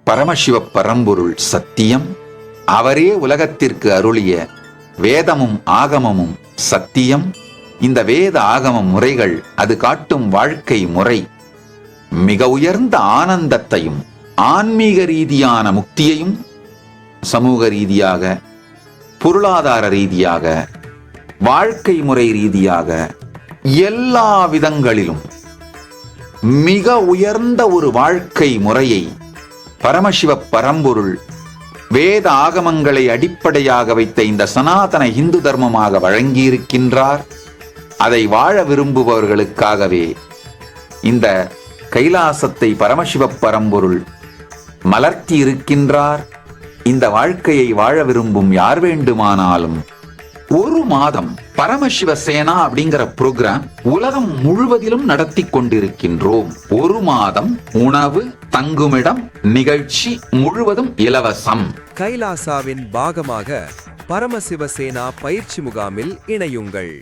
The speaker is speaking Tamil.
பரமசிவ பரம்பொருள் சத்தியம். அவரே உலகத்திற்கு அருளிய வேதமும் ஆகமமும் சத்தியம். இந்த வேத ஆகம முறைகள் அது காட்டும் வாழ்க்கை முறை மிக உயர்ந்த ஆனந்தத்தையும் ஆன்மீக ரீதியான முக்தியையும் சமூக ரீதியாக, பொருளாதார ரீதியாக, வாழ்க்கை முறை ரீதியாக எல்லா விதங்களிலும் மிக உயர்ந்த ஒரு வாழ்க்கை முறையை பரமசிவ பரம்பொருள் வேத ஆகமங்களை அடிப்படையாக வைத்த இந்த சனாதன இந்து தர்மமாக வழங்கியிருக்கின்றார். அதை வாழ விரும்புபவர்களுக்காகவே இந்த கைலாசத்தை பரமசிவ பரம்பொருள் மலர்த்தி இருக்கின்றார். இந்த வாழ்க்கையை வாழ விரும்பும் யார் வேண்டுமானாலும் ஒரு மாதம் பரமசிவ சேனா அப்படிங்கிற புரோகிராம் உலகம் முழுவதிலும் நடத்தி கொண்டிருக்கின்றோம். ஒரு மாதம் உணவு, தங்குமிடம், நிகழ்ச்சி முழுவதும் இலவசம். கைலாசாவின் பாகமாக பரமசிவ சேனா பயிற்சி முகாமில் இணையுங்கள்.